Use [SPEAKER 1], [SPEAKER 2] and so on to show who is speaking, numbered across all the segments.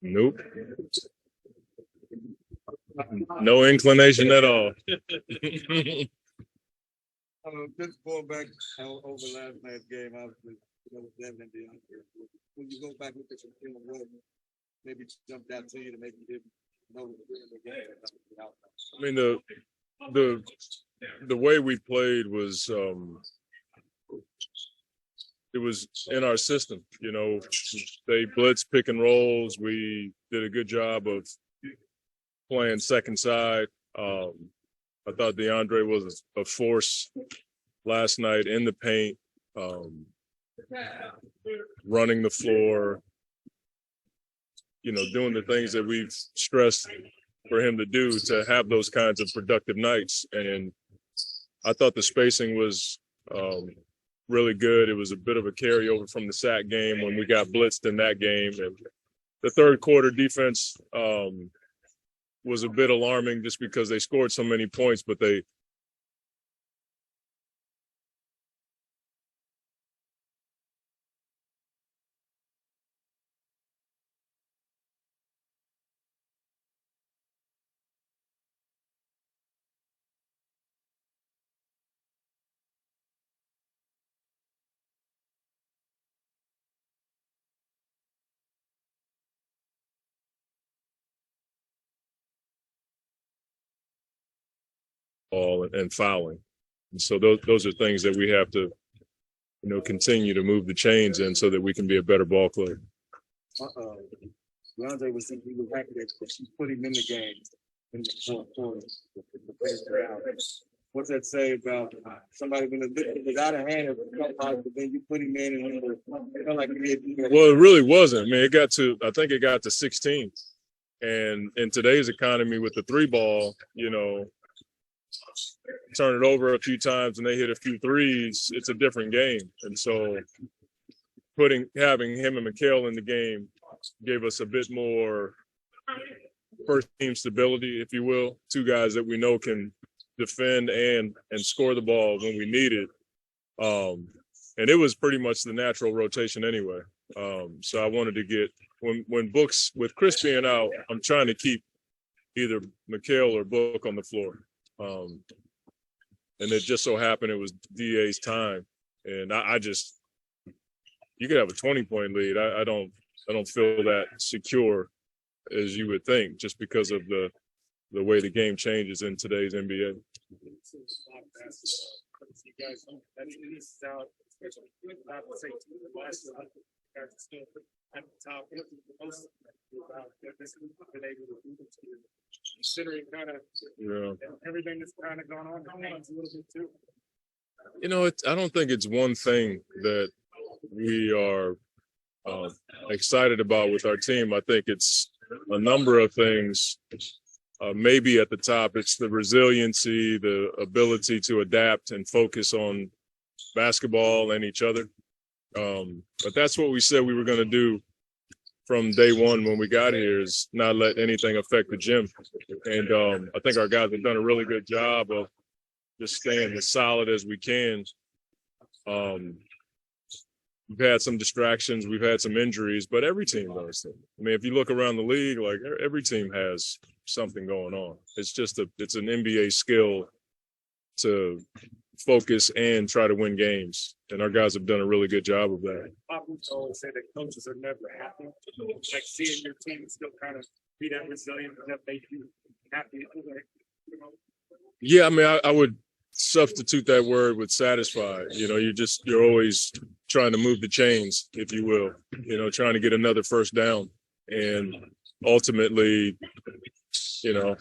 [SPEAKER 1] Nope. No inclination at all.
[SPEAKER 2] Just going back over last night's game, obviously, with Devin and DeAndre. When you go back with the film, what maybe jumped out to you to make you didn't know the game?
[SPEAKER 1] I mean, the way we played was it was in our system. They blitz, pick and rolls. We did a good job of playing second side. I thought DeAndre was a force last night in the paint, running the floor, doing the things that we've stressed for him to do to have those kinds of productive nights. And I thought the spacing was really good. It was a bit of a carryover from the sack game when we got blitzed in that game. And the third quarter defense was a bit alarming just because they scored so many points, but they all and fouling. And so those are things that we have to, continue to move the chains in so that we can be a better ball club.
[SPEAKER 2] DeAndre was saying he was happy that she put him in the game in the fourth quarter. What's that say about somebody when it was out of hand, it was positive, then you put him in and it felt like
[SPEAKER 1] Well, it really wasn't. I mean, I think it got to 16. And in today's economy with the three ball, turn it over a few times and they hit a few threes, it's a different game. And so having him and McHale in the game gave us a bit more first team stability, if you will. Two guys that we know can defend and score the ball when we need it. And it was pretty much the natural rotation anyway. So I wanted to get when Book's with Chris being out, I'm trying to keep either McHale or Book on the floor. And it just so happened it was DA's time. And I just you could have a 20-point lead. I don't feel that secure as you would think, just because of the way the game changes in today's NBA.
[SPEAKER 2] Considering kind of everything that's kind of gone on a little bit too.
[SPEAKER 1] I don't think it's one thing that we are excited about with our team. I think it's a number of things. Maybe at the top, it's the resiliency, the ability to adapt and focus on basketball and each other. But that's what we said we were going to do from day one when we got here, is not let anything affect the gym. And I think our guys have done a really good job of just staying as solid as we can. We've had some distractions, we've had some injuries, but every team does. I mean, if you look around the league, like every team has something going on. It's just it's an NBA skill to focus and try to win games. And our guys have done a really good job of that.
[SPEAKER 2] Papa always say that coaches are never happy. Like seeing your team still kind of be that resilient that make you happy.
[SPEAKER 1] Yeah, I mean, I would substitute that word with satisfied. You're always trying to move the chains, if you will, trying to get another first down and ultimately,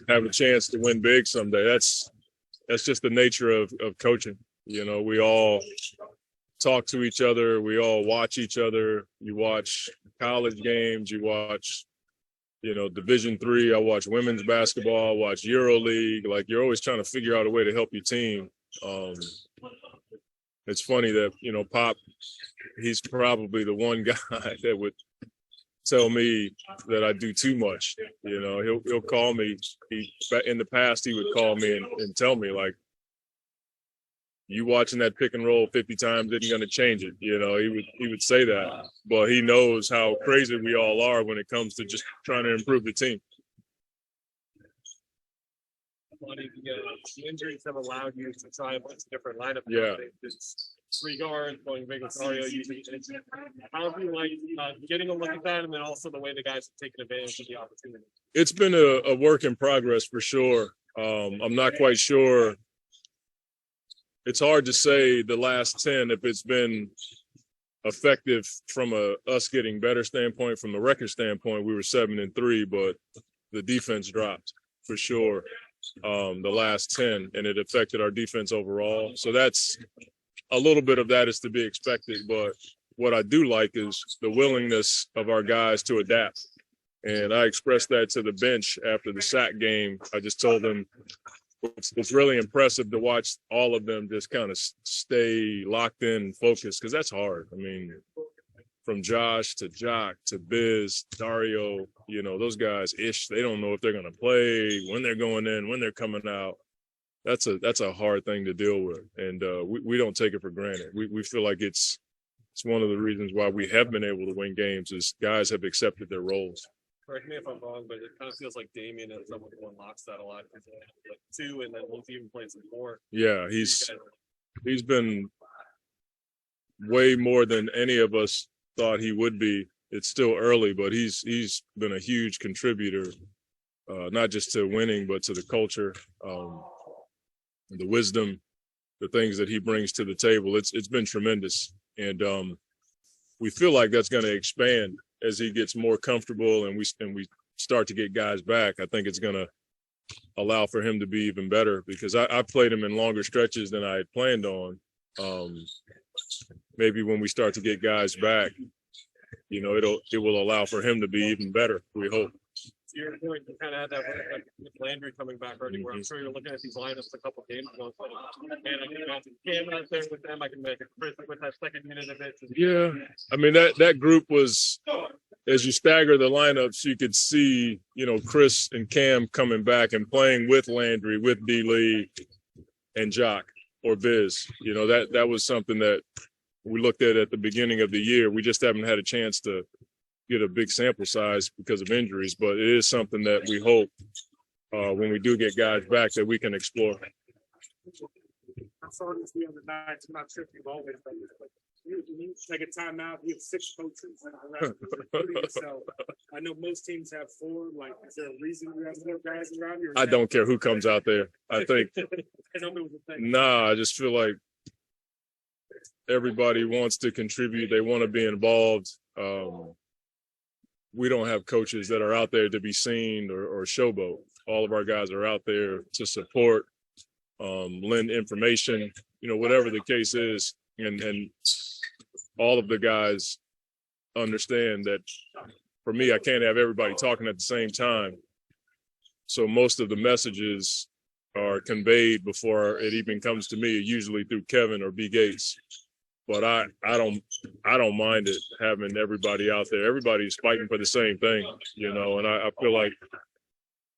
[SPEAKER 1] have a chance to win big someday. That's just the nature of coaching. We all talk to each other. We all watch each other. You watch college games. You watch, Division III. I watch women's basketball. I watch EuroLeague. Like, you're always trying to figure out a way to help your team. It's funny that, Pop, he's probably the one guy that would tell me that I do too much. He'll call me. In the past, he would call me and tell me, like, you watching that pick and roll 50 times isn't going to change it. You know, he would say that, but he knows how crazy we all are when it comes to just trying to improve the team.
[SPEAKER 3] The injuries have allowed you to try a bunch of different lineups.
[SPEAKER 1] Yeah.
[SPEAKER 3] It's 3 guards, going derogatory, using it. How have you like getting a look at that, and then also the way the guys have taken advantage of the opportunity?
[SPEAKER 1] It's been a work in progress for sure. I'm not quite sure. It's hard to say the last 10 if it's been effective from us getting better standpoint. From a record standpoint, we were 7-3, but the defense dropped for sure. The last 10, and it affected our defense overall. So that's a little bit of that is to be expected. But what I do like is the willingness of our guys to adapt. And I expressed that to the bench after the sack game. I just told them it's really impressive to watch all of them just kind of stay locked in and focused, because that's hard. I mean, from Josh to Jock to Biz, Dario, you know, those guys, they don't know if they're going to play, when they're going in, when they're coming out. That's a hard thing to deal with. And we don't take it for granted. We feel like it's one of the reasons why we have been able to win games is guys have accepted their roles.
[SPEAKER 3] Correct me if I'm wrong, but it kind of feels like Damian is someone who unlocks that a lot. Like 2, and then he's even playing some 4.
[SPEAKER 1] Yeah, he's been way more than any of us thought he would be. It's still early, but he's been a huge contributor, not just to winning, but to the culture, the wisdom, the things that he brings to the table. It's been tremendous, and we feel like that's going to expand as he gets more comfortable and we start to get guys back. I think it's going to allow for him to be even better, because I played him in longer stretches than I had planned on. Maybe when we start to get guys back, you know, it will allow for him to be even better, we hope.
[SPEAKER 3] To your point, you kind of had that like, with Landry coming back already, where I'm sure you're looking at these lineups a couple games ago. Man, I can imagine Cam out there with them. I can imagine Chris with that second unit of it.
[SPEAKER 1] Yeah, I mean that group was, as you stagger the lineups, you could see, you know, Chris and Cam coming back and playing with Landry, with D. Lee, and Jock or Biz. You know, that was something that we looked at the beginning of the year. We just haven't had a chance to get a big sample size because of injuries, but it is something that we hope when we do get guys back that we can explore.
[SPEAKER 4] I saw this the other night. I'm not sure if you've always done this, but you take a timeout. You have 6 coaches around you. So I know most teams have 4. Like, is there a reason you have 4 guys around you?
[SPEAKER 1] I don't care who comes out there. I think, I just feel like everybody wants to contribute. They want to be involved. We don't have coaches that are out there to be seen or showboat. All of our guys are out there to support, lend information, you know, whatever the case is. And all of the guys understand that for me, I can't have everybody talking at the same time. So most of the messages are conveyed before it even comes to me, usually through Kevin or B. Gates. But I don't mind it having everybody out there. Everybody's fighting for the same thing, you know, and I feel like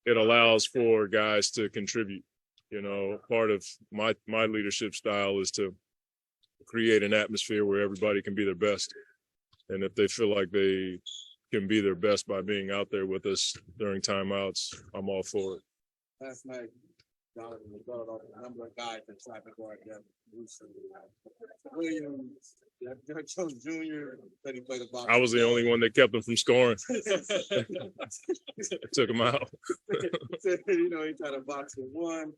[SPEAKER 1] it allows for guys to contribute. You know, part of my leadership style is to create an atmosphere where everybody can be their best. And if they feel like they can be their best by being out there with us during timeouts, I'm all for it.
[SPEAKER 2] Last night, Jonathan was brought up a number of guys that tried to guard them. Williams, Derek Jones Jr. said he played a box.
[SPEAKER 1] I was the only one that kept him from scoring. Took him out.
[SPEAKER 2] You know, he tried to box with 1.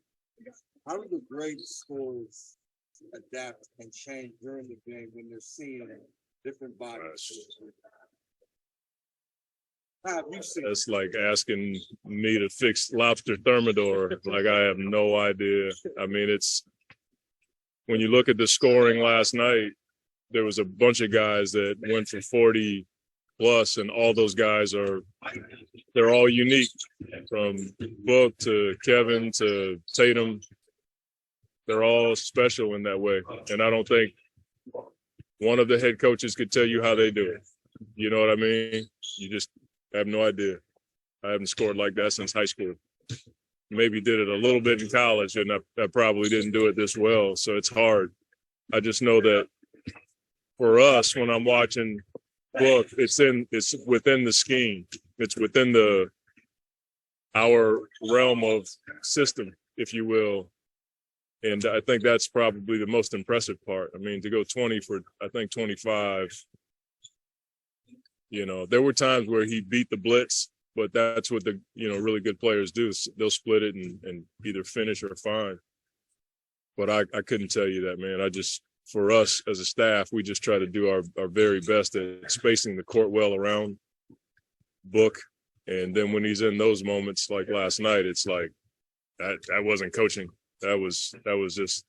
[SPEAKER 2] How do the great scorers adapt and change during the game when they're seeing different bodies? How have you seen?
[SPEAKER 1] That's like asking me to fix lobster thermidor. Like, I have no idea. I mean, it's when you look at the scoring last night, there was a bunch of guys that went for 40 plus, and all those guys they're all unique, from Book to Kevin to Tatum. They're all special in that way. And I don't think one of the head coaches could tell you how they do it. You know what I mean? You just have no idea. I haven't scored like that since high school. maybe did it a little bit in college, and I probably didn't do it this well. So it's hard. I just know that for us, when I'm watching Book, it's within the scheme. It's within our realm of system, if you will. And I think that's probably the most impressive part. I mean, to go 20 for, I think, 25, there were times where he beat the blitz, but that's what the, really good players do. They'll split it and either finish or find. But I couldn't tell you that, man. For us as a staff, we just try to do our very best at spacing the court well around Book. And then when he's in those moments like last night, it's like that wasn't coaching. That was just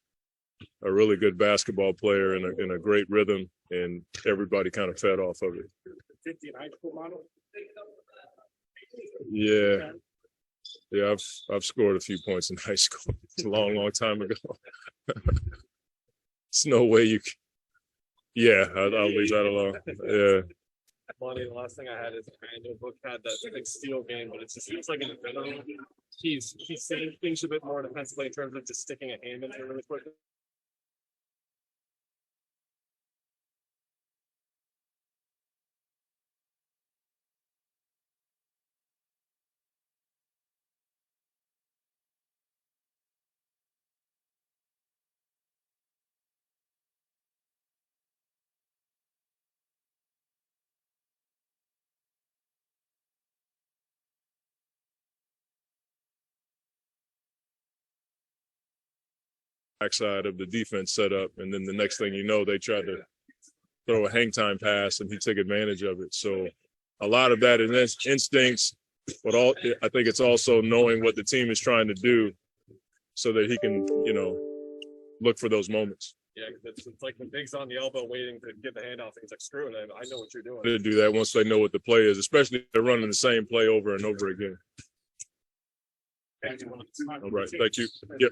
[SPEAKER 1] a really good basketball player in a great rhythm, and everybody kind of fed off of it.
[SPEAKER 4] 50 high school model.
[SPEAKER 1] Yeah. Yeah, I've scored a few points in high school. It's a long, long time ago. It's no way you can. Yeah, I'll leave that alone. Yeah.
[SPEAKER 3] Monty, the last thing I had is I know Book had that big steal game, but it just seems like in general, he's saying things a bit more defensively in terms of just sticking a hand in there really quickly.
[SPEAKER 1] Backside of the defense set up, and then the next thing you know, they tried to throw a hang time pass, and he took advantage of it. So a lot of that is instincts, but I think it's also knowing what the team is trying to do so that he can, look for those moments.
[SPEAKER 3] Yeah, it's like when Big's on the elbow waiting to get the handoff, and he's like, screw it, I know what you're doing.
[SPEAKER 1] To do that once they know what the play is, especially if they're running the same play over and over again. All right, thank you. Yep.